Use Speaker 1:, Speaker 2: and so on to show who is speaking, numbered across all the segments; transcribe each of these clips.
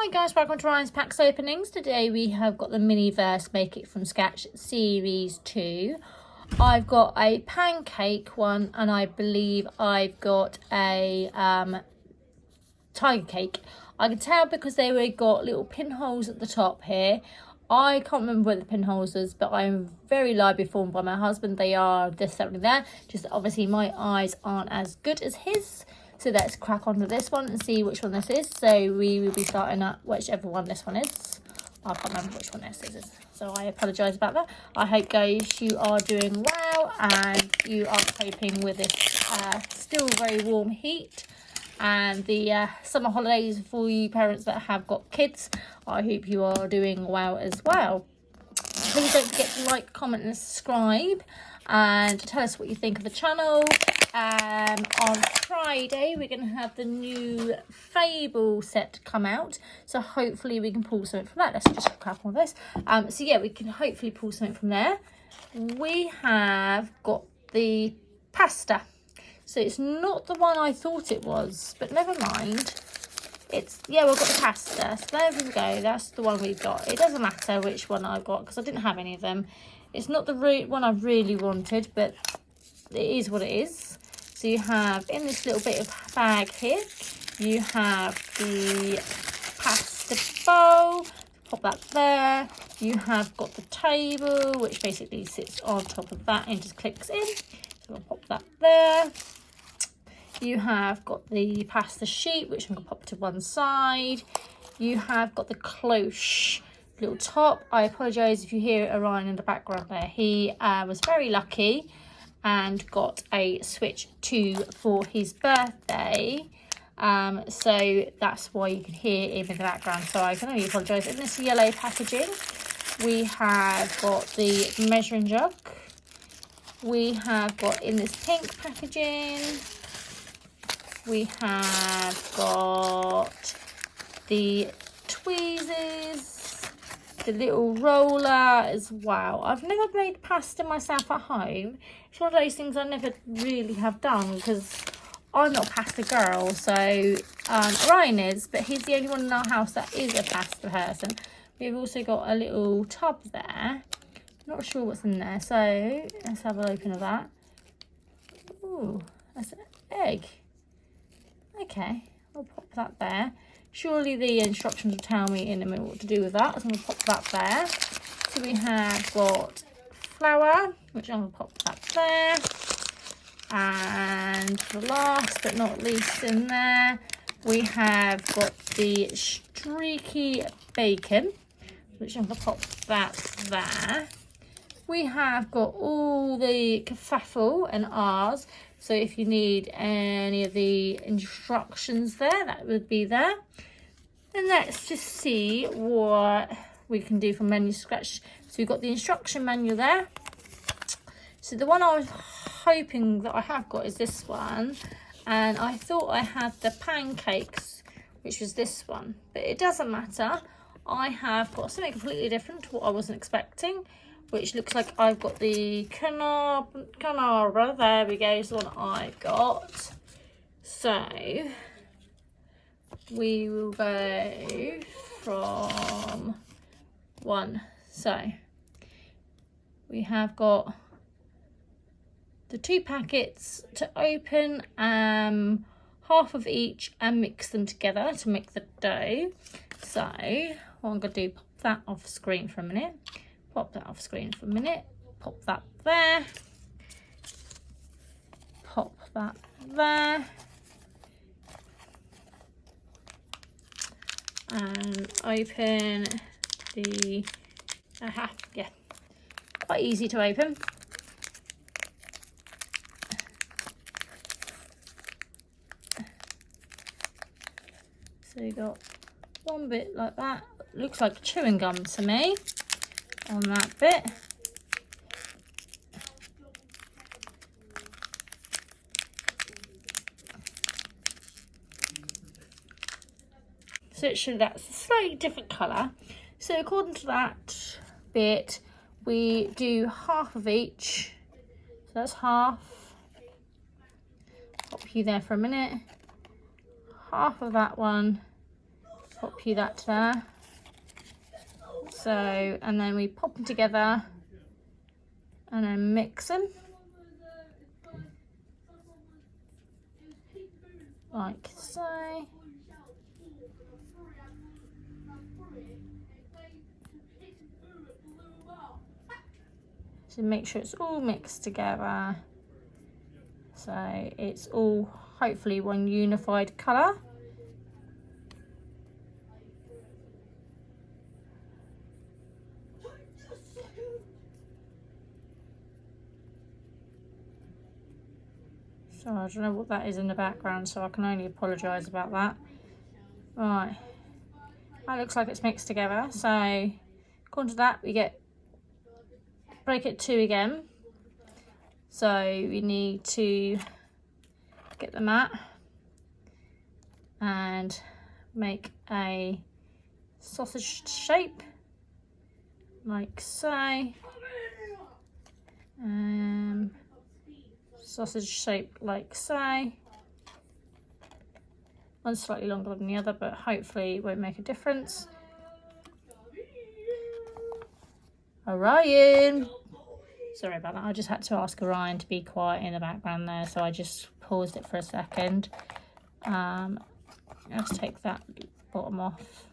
Speaker 1: Hi guys, welcome to Ryan's Packs Openings. Today we have got the Miniverse Make It From Scratch Series 2. I've got a pancake one and I believe I've got a tiger cake. I can tell because they got little pinholes at the top here. I can't remember where the pinholes is, but I'm very liably informed by my husband. They are definitely there. Just obviously my eyes aren't as good as his. So let's crack on with this one and see which one this is. So we will be starting at whichever one this one is. I can't remember which one this is. So I apologise about that. I hope guys you are doing well and you are coping with this still very warm heat and the summer holidays for you parents that have got kids. I hope you are doing well as well. Please don't forget to like, comment and subscribe and tell us what you think of the channel. On Friday we're going to have the new Fable set come out, so hopefully we can pull something from that. Let's just crack on with this. So yeah, we can hopefully pull something from there. We have got the pasta, so it's not the one I thought it was, but never mind. It's, yeah, we've got the pasta, so there we go, that's the one we've got. It doesn't matter which one I got because I didn't have any of them. It's not the one I really wanted, but it is what it is. So you have, in this little bit of bag here, you have the pasta bowl, pop that there. You have got the table, which basically sits on top of that and just clicks in. So I'll pop that there. You have got the pasta sheet, which I'm going to pop to one side. You have got the cloche little top. I apologise if you hear Orion in the background there. He was very lucky and got a Switch 2 for his birthday. So that's why you can hear him in the background. So I can only apologise. In this yellow packaging, we have got the measuring jug. We have got in this pink packaging, we have got the tweezers, the little roller as well. I've never made pasta myself at home. It's one of those things I never really have done because I'm not a pasta girl. So Ryan is, but he's the only one in our house that is a pasta person. We've also got a little tub there. Not sure what's in there, so let's have a open of that. Ooh, that's an egg. Okay, I'll pop that there. Surely the instructions will tell me in a minute what to do with that, so I'm going to pop that there. So we have got flour, which I'm going to pop that there. And last but not least in there, we have got the streaky bacon, which I'm going to pop that there. We have got all the kerfuffle and R's, so if you need any of the instructions there, that would be there. And let's just see what we can do from menu scratch. So we've got the instruction manual there. So the one I was hoping that I have got is this one, and I thought I had the pancakes, which was this one, but it doesn't matter. I have got something completely different to what I wasn't expecting, which looks like I've got the carbonara. There we go, is the one I've got. So we will go from one. So we have got the 2 packets to open, half of each, and mix them together to make the dough. So what I'm going to do, pop that off screen for a minute. Pop that off screen for a minute. Pop that there. Pop that there. And open the, yeah, quite easy to open. So you got one bit like that. Looks like chewing gum to me on that bit. So it should, that's a slightly different colour. So according to that bit, we do half of each. So that's half. Pop you there for a minute. Half of that one. pop you that there. So, and then we pop them together and then mix them. Like so. So make sure it's all mixed together. So it's all hopefully one unified colour. So I don't know what that is in the background, so I can only apologise about that. Right, that looks like it's mixed together. So according to that, we get break it 2 again. So we need to get the mat and make a sausage shape like so. Sausage shape like so. One's slightly longer than the other, but hopefully it won't make a difference. Orion! Sorry about that, I just had to ask Orion to be quiet in the background there, so I just paused it for a second. Let's take that bottom off.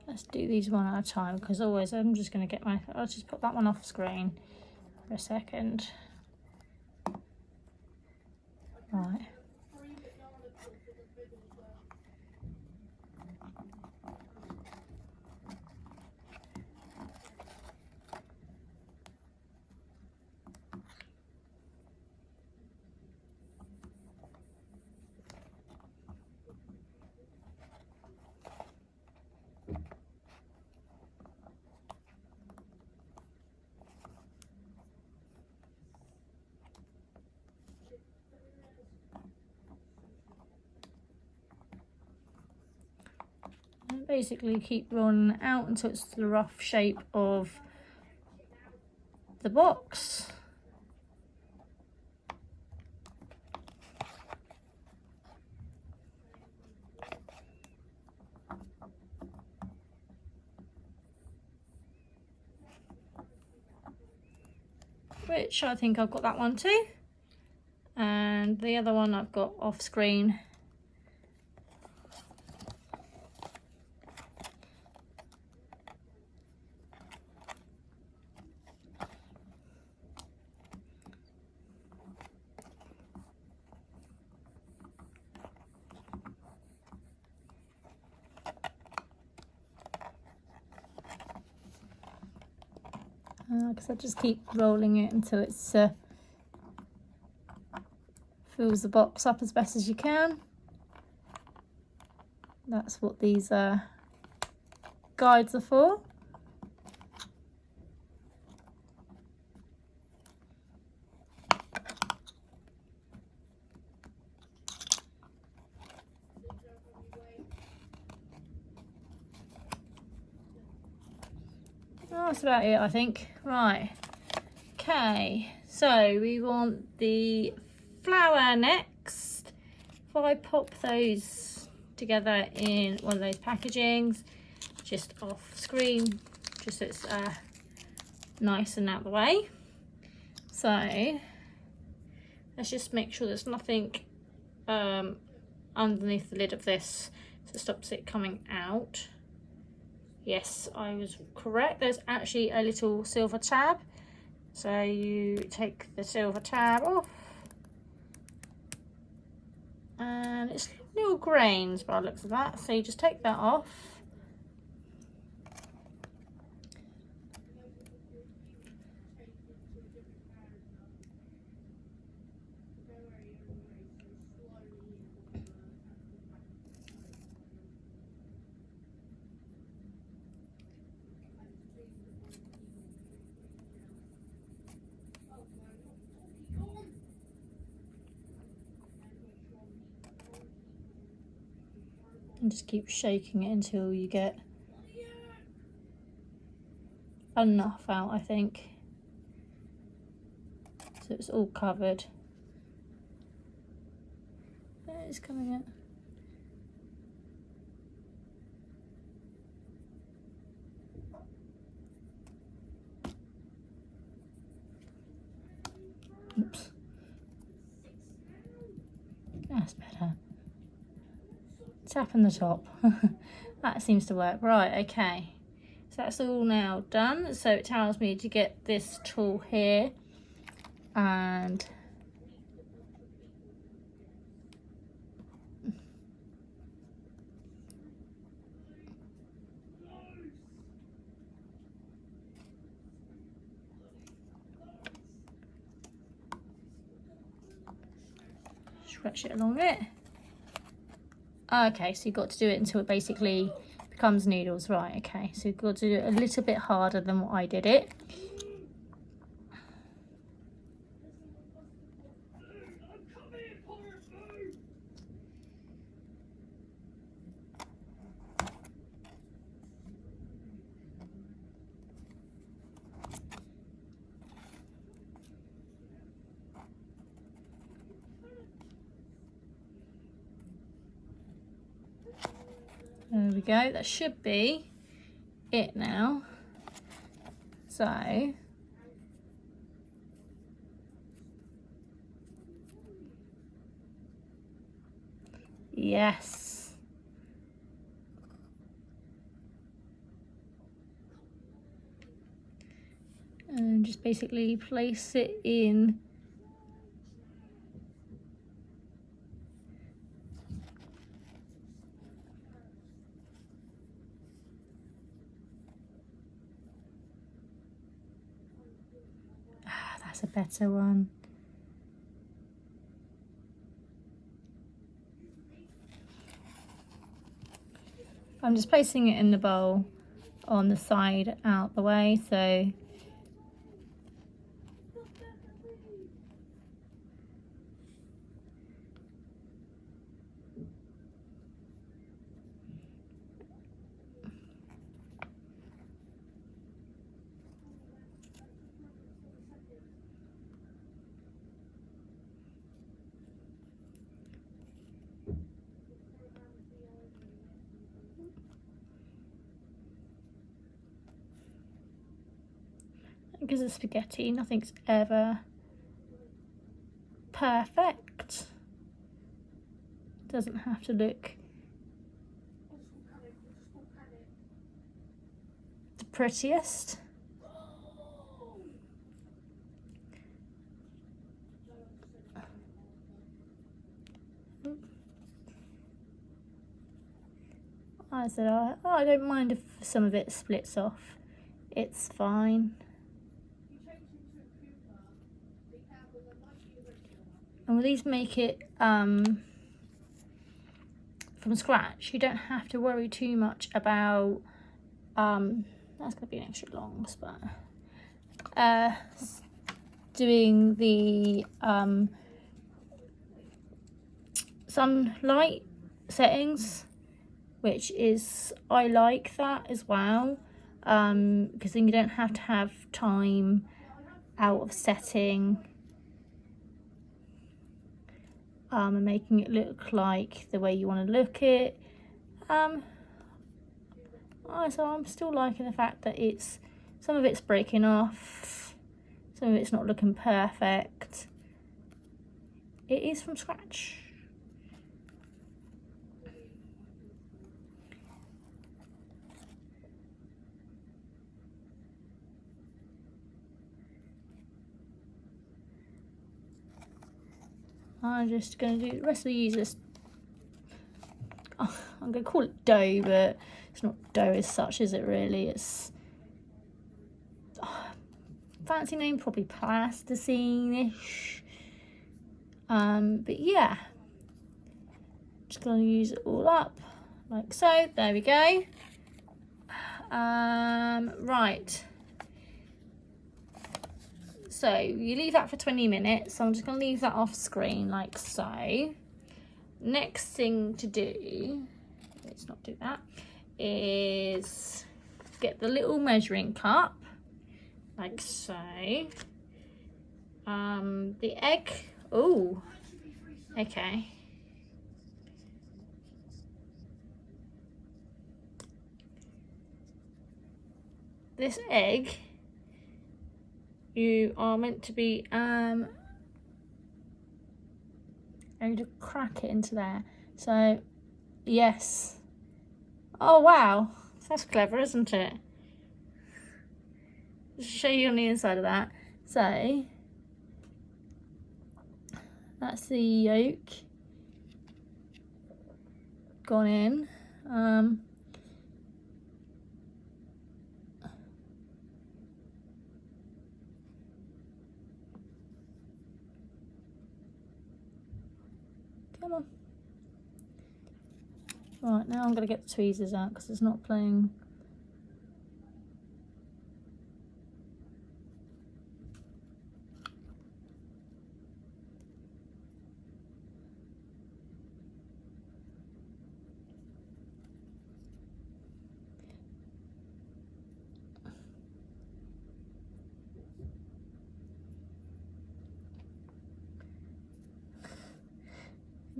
Speaker 1: Let's do these one at a time, because always I'm just going to get my... I'll just put that one off screen for a second. Right. Basically keep rolling it out until it's the rough shape of the box. Which I think I've got that one too, and the other one I've got off screen. Because I just keep rolling it until it's fills the box up as best as you can. That's what these guides are for. Oh, that's about it, I think. Right. Okay, so we want the flower next. If I pop those together in one of those packagings, just off screen, just so it's nice and out of the way. So let's just make sure there's nothing underneath the lid of this, so it stops it coming out. Yes, I was correct. There's actually a little silver tab. So you take the silver tab off. And it's little grains by the looks of that. So you just take that off. And just keep shaking it until you get enough out, I think. So so it's all covered. There it's coming out. Oops. That's better. Tap on the top. That seems to work. Right, okay. So that's all now done. So it tells me to get this tool here and stretch it along it. Okay, so you've got to do it until it basically becomes noodles. Right, okay, so you've got to do it a little bit harder than what I did it. There we go, that should be it now. So yes, and just basically place it in. That's a better one. I'm just placing it in the bowl on the side out the way, so because of spaghetti, nothing's ever perfect. Doesn't have to look the prettiest. I said, I don't mind if some of it splits off. It's fine. And with these make it from scratch, you don't have to worry too much about that's going to be an extra long spot. Doing the sunlight settings, which is, I like that as well, because then you don't have to have time out of setting and making it look like the way you want to look it. So I'm still liking the fact that some of it's breaking off, some of it's not looking perfect. It is from scratch. I'm just going to do the rest of the users. Oh, I'm going to call it dough, but it's not dough as such, is it really? It's fancy name, probably plasticine-ish. But yeah, just going to use it all up like so. There we go. Right. So you leave that for 20 minutes. So I'm just going to leave that off screen like so. Next thing to do, let's not do that, is get the little measuring cup like so. The egg. Oh, okay. This egg, you are meant to be going to crack it into there. So, yes. Oh wow, that's clever, isn't it? Just show you on the inside of that. So that's the yolk gone in. Come on. Right, now I'm going to get the tweezers out because it's not playing.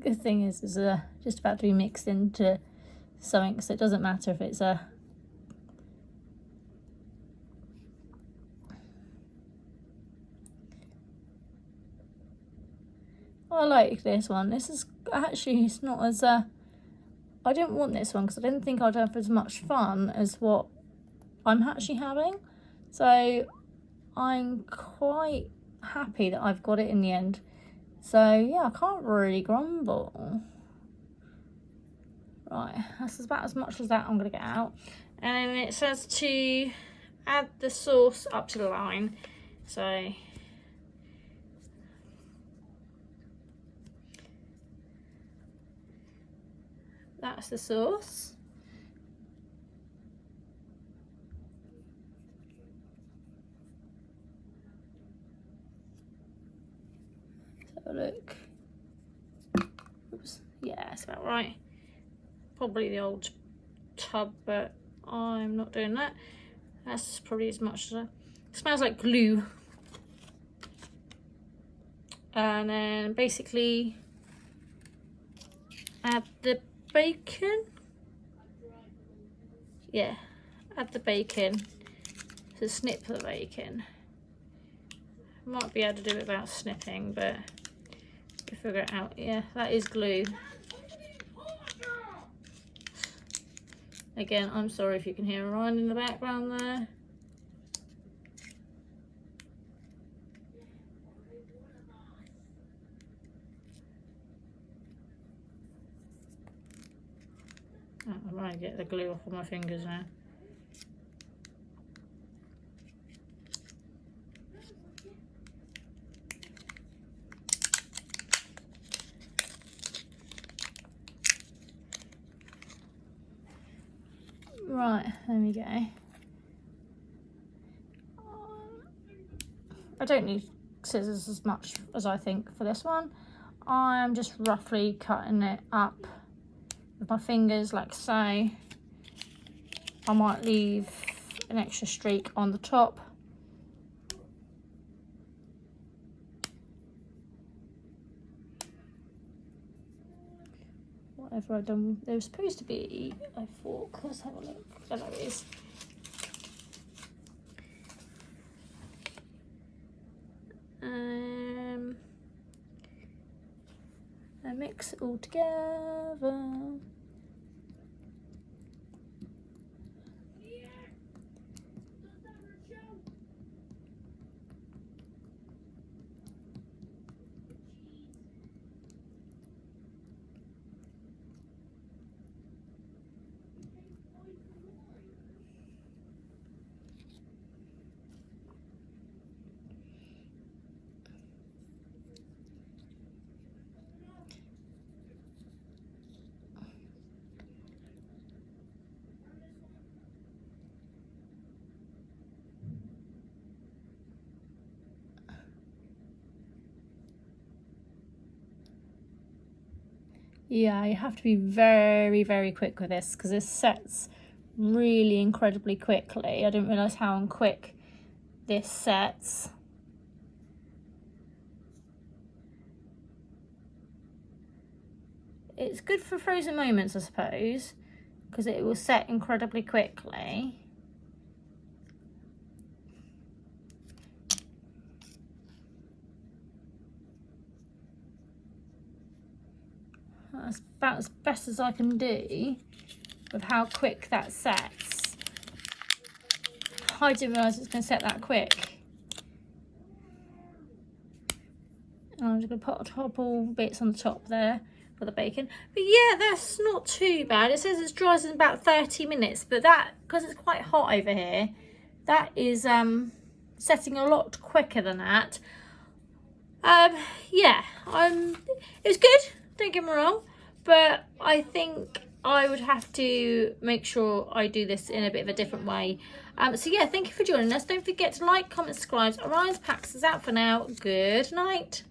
Speaker 1: Good thing is just about to be mixed into something, so it doesn't matter if it's a I like this one. This is actually, it's not as I didn't want this one because I didn't think I'd have as much fun as what I'm actually having, so I'm quite happy that I've got it in the end. So yeah, I can't really grumble. Right, that's about as much as that I'm gonna get out. And it says to add the sauce up to the line. So that's the sauce. Let's have a look. Oops. Yeah, that's about right. Probably the old tub, but I'm not doing that. That's probably as much as it smells like glue. And then basically add the bacon. Yeah, add the bacon. So snip the bacon. Might be able to do it without snipping, but we'll figure it out. Yeah, that is glue. Again, I'm sorry if you can hear Ryan in the background there. Oh, I'm trying to get the glue off of my fingers now. Right, there we go. I don't need scissors as much as I think for this one. I'm just roughly cutting it up with my fingers like so. I might leave an extra streak on the top. Whatever I've done, there was supposed to be a fork. Let's have a look. There it is. And mix it all together. Yeah, you have to be very, very quick with this because this sets really incredibly quickly. I didn't realise how quick this sets. it's good for frozen moments, I suppose, because it will set incredibly quickly. That's about as best as I can do with how quick that sets. I didn't realise it's going to set that quick. And I'm just going to put a couple bits on the top there for the bacon. But yeah, that's not too bad. It says it dries in about 30 minutes, but that, because it's quite hot over here, that is setting a lot quicker than that. Yeah, it was good, don't get me wrong, but I think I would have to make sure I do this in a bit of a different way. So yeah, thank you for joining us. Don't forget to like, comment, subscribe. Orion's Packs is out for now. Good night.